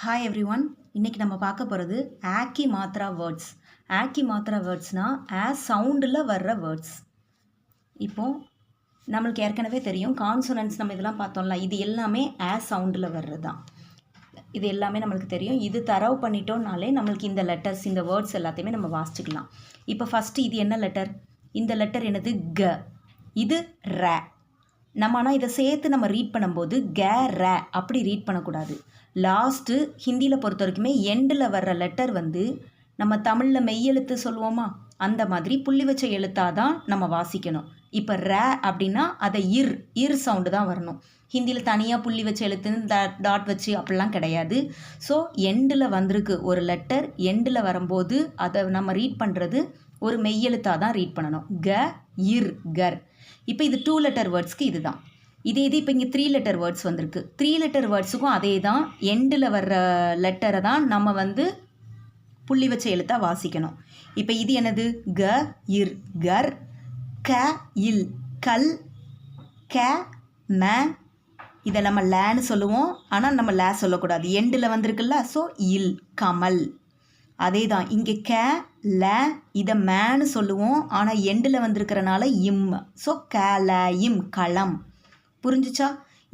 Hi every one. இன்றைக்கி நம்ம பார்க்க போகிறது ஆக்கி மாத்ரா வேர்ட்ஸ். ஆக்கி மாத்ரா வேர்ட்ஸ்னால் சவுண்டில் வர்ற வேர்ட்ஸ். இப்போது நம்மளுக்கு ஏற்கனவே தெரியும் கான்சோனன்ட்ஸ் நம்ம இதெல்லாம் பார்த்தோம்ல, இது எல்லாமே சவுண்டில் வர்றது தான். இது எல்லாமே நம்மளுக்கு தெரியும். இது தரவு பண்ணிட்டோம்னாலே நம்மளுக்கு இந்த லெட்டர்ஸ் இந்த வேர்ட்ஸ் எல்லாத்தையுமே நம்ம வாசிச்சுக்கலாம். இப்போ ஃபஸ்ட்டு இது என்ன லெட்டர்? இந்த லெட்டர் என்னது? க. இது ர. நம்ம ஆனால் இதை சேர்த்து நம்ம ரீட் பண்ணும்போது க ர அப்படி ரீட் பண்ணக்கூடாது. லாஸ்ட்டு ஹிந்தியில் பொறுத்த வரைக்குமே எண்டில் வர்ற லெட்டர் வந்து நம்ம தமிழில் மெய்யெழுத்து சொல்லுவோமா, அந்த மாதிரி புள்ளி வச்ச எழுத்தாக தான் நம்ம வாசிக்கணும். இப்போ ர அப்படின்னா அதை இர் சவுண்டு தான் வரணும். ஹிந்தியில் தனியாக புள்ளி வச்ச எழுத்துன்னு டாட் வச்சு அப்படிலாம் கிடையாது. ஸோ எண்டில் வந்திருக்கு ஒரு லெட்டர், எண்டில் வரும்போது அதை நம்ம ரீட் பண்ணுறது ஒரு மெய்யெழுத்தாக தான் ரீட் பண்ணணும். க இர் கர். இப்போ இது 2 லெட்டர் வேர்ட்ஸ்க்கு இது தான். இது இப்போ இங்கே 3 லெட்டர் வேர்ட்ஸ் வந்திருக்கு. 3 லெட்டர் வேர்ட்ஸுக்கும் அதே தான். எண்டில் வர்ற லெட்டரை தான் நம்ம வந்து புள்ளி வச்ச எழுத்தாக வாசிக்கணும். இப்போ இது என்னது? க இர் கர். க இல் கல். க ம. இதை நம்ம லேன்னு சொல்லுவோம், ஆனால் நம்ம லே சொல்லக்கூடாது, எண்டில் வந்திருக்குல்ல. ஸோ இல் கமல். அதே தான் இங்கே க ல, இதை மேன்னு சொல்லுவோம், ஆனால் எண்டில் வந்திருக்கிறனால இம். ஸோ க ல இம் களம். புரிஞ்சிச்சா?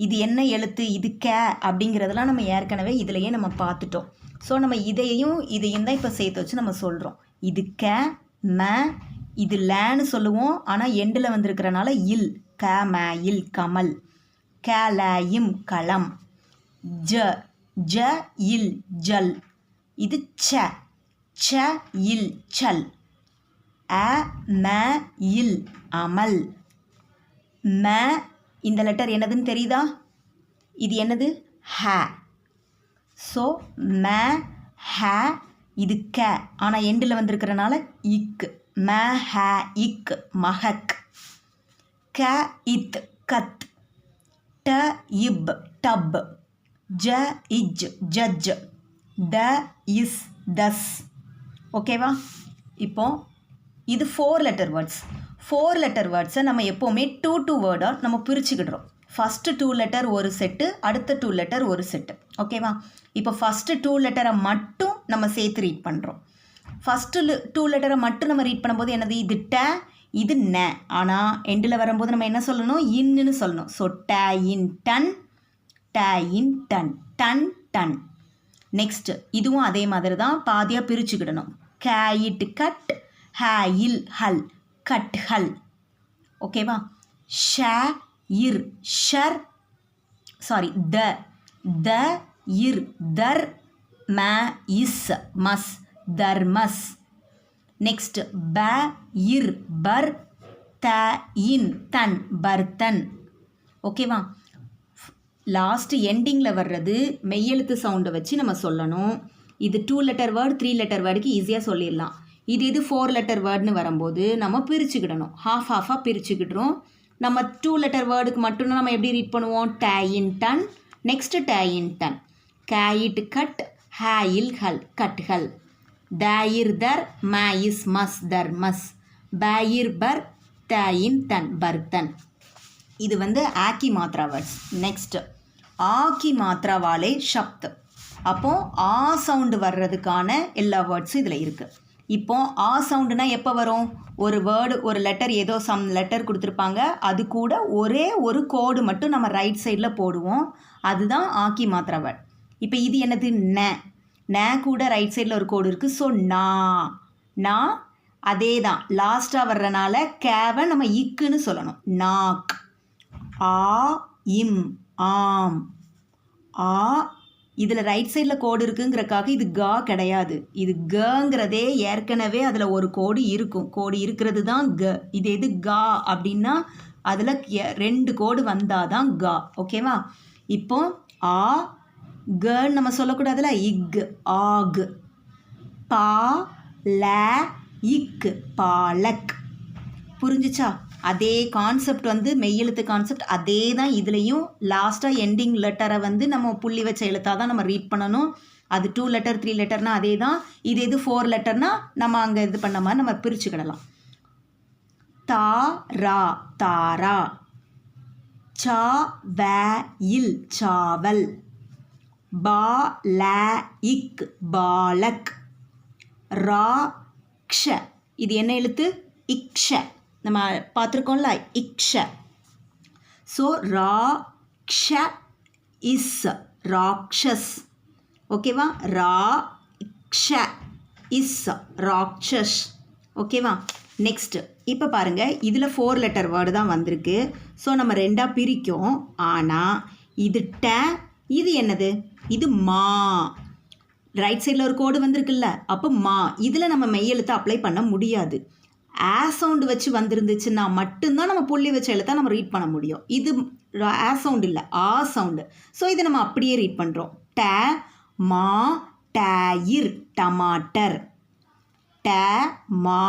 இது என்ன எழுத்து? இது க அப்படிங்கிறதெல்லாம் நம்ம ஏற்கனவே இதிலையே நம்ம பார்த்துட்டோம். ஸோ நம்ம இதையும் தான் இப்போ சேர்த்து வச்சு நம்ம சொல்கிறோம். இது க ம, இது லேன்னு சொல்லுவோம், ஆனால் எண்டில் வந்திருக்கிறனால இல். க ம இல் கமல். க ல இம் களம். ஜ ஜ இல் ஜல். இது ச ச இல் சல். அ ம இல் அமல். ம இந்த லெட்டர் என்னதுன்னு தெரியுதா? இது என்னது? ஹ. ஸோ ம ஹ. இது க, ஆனால் எண்டில் வந்திருக்கிறனால இக். ம ஹ இக் மஹக். க இத் கத். ட இப் டப். ஜ இஜ் ஜட்ஜ். த இஸ் தஸ். ஓகேவா? இப்போ இது 4 லெட்டர் வேர்ட்ஸ். 4 லெட்டர் வேர்ட்ஸை நம்ம எப்போவுமே 2 வேர்டாக நம்ம பிரிச்சுக்கிடுறோம். ஃபஸ்ட்டு 2 லெட்டர் ஒரு செட்டு, அடுத்த 2 லெட்டர் ஒரு செட்டு. ஓகேவா? இப்போ ஃபஸ்ட்டு 2 லெட்டரை மட்டும் நம்ம சேர்த்து ரீட் பண்ணுறோம். ஃபஸ்ட்டு 2 லெட்டரை மட்டும் நம்ம ரீட் பண்ணும்போது என்னது? இது ட, இது ந. ஆனால் எண்டில் வரும்போது நம்ம என்ன சொல்லணும்? இன்னு சொல்லணும். ஸோ ட இன் டன், ட இன் டன், டன் டன். நெக்ஸ்ட் இதுவும் அதே மாதிரி தான், பாதியாக பிரிச்சுக்கிடணும். க இட் கட். ஹ இல் ஹல் கட் ஹல். ஓகேவா? ஷ இர் ஷர். சாரி த த இர் தர். ம இஸ் மஸ் தர்மஸ். நெக்ஸ்ட் ப இர் பர். த இன் தன் பர்தன். ஓகேவா? லாஸ்ட்டு எண்டிங்கில் வர்றது மெய்யெழுத்து சவுண்டை வச்சு நம்ம சொல்லணும். இது 2 லெட்டர் வேர்டு 3 லெட்டர் வேர்டுக்கு ஈஸியாக சொல்லிடலாம். இது 4 லெட்டர் வேர்டுன்னு வரும்போது நம்ம பிரிச்சுக்கிடணும். ஹாஃபாக பிரிச்சுக்கிடுறோம். நம்ம 2 லெட்டர் வேர்டுக்கு மட்டும்தான் நம்ம எப்படி ரீட் பண்ணுவோம்? ட இன் டன். நெக்ஸ்ட்டு ட இன் டன். க இட் கட். ஹ இல் ஹல் கட் ஹல். த இர் தர். ம இஸ் மஸ் தர்மஸ். ப இர் பர். த இன் தன் பர்தன். இது வந்து ஆக்கி மாத்ரா வேர்ட்ஸ். நெக்ஸ்ட் ஆக்கி மாத்ரா வாலே ஷப்த். அப்போது ஆ சவுண்டு வர்றதுக்கான எல்லா வேர்ட்ஸும் இதில் இருக்குது. இப்போ ஆ சவுண்டுனா எப்போ வரும்? ஒரு வேர்டு, ஒரு லெட்டர், ஏதோ சம் லெட்டர் கொடுத்துருப்பாங்க, அது கூட ஒரே ஒரு கோடு மட்டும் நம்ம ரைட் சைடில் போடுவோம். அதுதான் ஆக்கி மாத்ரா வேர்ட். இப்போ இது என்னது? ந. ந கூட ரைட் சைடில் ஒரு கோடு இருக்குது. ஸோ நா அதே தான் லாஸ்ட்டாக வர்றனால கேவை நம்ம இக்குன்னு சொல்லணும். நாக். ஆ இம் ஆம். ஆ இதில் ரைட் சைடில் கோடு இருக்குங்கிறக்காக இது கா கிடையாது. இது கங்கிறதே ஏற்கனவே அதில் ஒரு கோடு இருக்கும். கோடு இருக்கிறது தான் க. இது எது? கா அப்படின்னா அதில் 2 கோடு வந்தால் தான் கா. ஓகேவா? இப்போ ஆ கன்னு நம்ம சொல்லக்கூடாதுல. இக் ஆக். பா ல இக் பாலக். புரிஞ்சிச்சா? அதே கான்செப்ட் வந்து மெய்யெழுத்து கான்செப்ட் அதே தான் இதுலேயும். லாஸ்ட்டாக எண்டிங் லெட்டரை வந்து நம்ம புள்ளி வச்ச எழுத்தாக தான் நம்ம ரீட் பண்ணணும். அது 2 லெட்டர் 3 லெட்டர்னால் அதே தான். இது 4 லெட்டர்னால் நம்ம அங்கே இது பண்ண மாதிரி நம்ம பிரிச்சுக்கிடலாம். தா ரா தாரா. சா வ இல் சாவல். பாலக் பாலக். ராக்ஷ இது என்ன எழுத்து? இக்ஷ. நம்ம பார்த்துருக்கோம்ல இக்ஷ. So ராக்ஷ is rakshas. ஓகேவா? ராக்ஷ இஸ் ராக்ஷஸ். ஓகேவா? நெக்ஸ்ட் இப்போ பாருங்கள், இதில் 4 லெட்டர் வேர்டு தான் வந்திருக்கு. ஸோ நம்ம ரெண்டாக பிரிக்கும். ஆனால் இது ட, இது என்னது? இது மா. ரைட் சைடில் ஒரு கோடு வந்திருக்குல்ல, அப்போ மா. இதில் நம்ம மெய் எழுத்தை அப்ளை பண்ண முடியாது. ஆ சவுண்டு வச்சு வந்திருந்துச்சுன்னா மட்டும்தான் நம்ம புள்ளி வச்ச எழுத்தை நம்ம ரீட் பண்ண முடியும். இது ஆ சவுண்டு இல்லை, ஆ சவுண்டு. ஸோ இதை நம்ம அப்படியே ரீட் பண்ணுறோம். ட மா டயிர் டமாட்டர். ட மா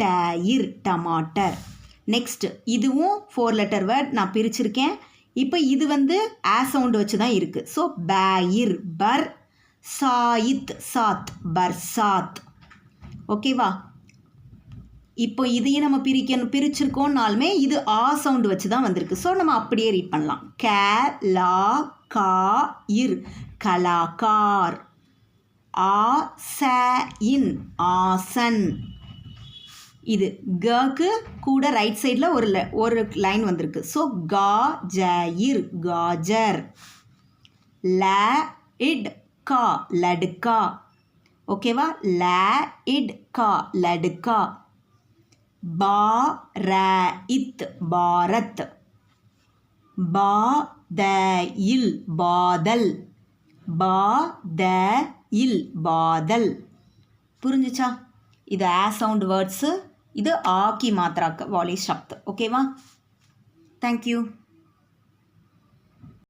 டயிர் டமாட்டர். நெக்ஸ்ட் இதுவும் 4 லெட்டர் வேர்ட் நான் பிரிச்சிருக்கேன். இப்போ இது வந்து ஆ சவுண்டு வச்சு தான் இருக்குது. ஸோ பயிர் பர் சாயித் சாத் பர்சாத். ஓகேவா? இப்போ இதையும் நம்ம பிரிச்சிருக்கோம்னாலுமே இது ஆ சவுண்டு வச்சு தான் வந்திருக்கு. ஸோ நம்ம அப்படியே ரீட் பண்ணலாம். க லா கா இர் கலாகார். ஆ ச இன் ஆசன். இது கக்கு கூட ரைட் சைடில் ஒரு லைன் வந்திருக்கு. ஸோ கா ஜயிர் காஜர். ல இட் கா லடுக்கா. ஓகேவா? ல இட் கா லடுக்கா. பா ர இத் பாரத். பா த இல் பாதல். பா த இல் பாதல். புரிஞ்சுச்சா? இது ஆ சவுண்ட் வேர்ட்ஸு, இது ஆ கி மாத்ரா வாலி சப்த். ஓகேவா? தேங்க்யூ.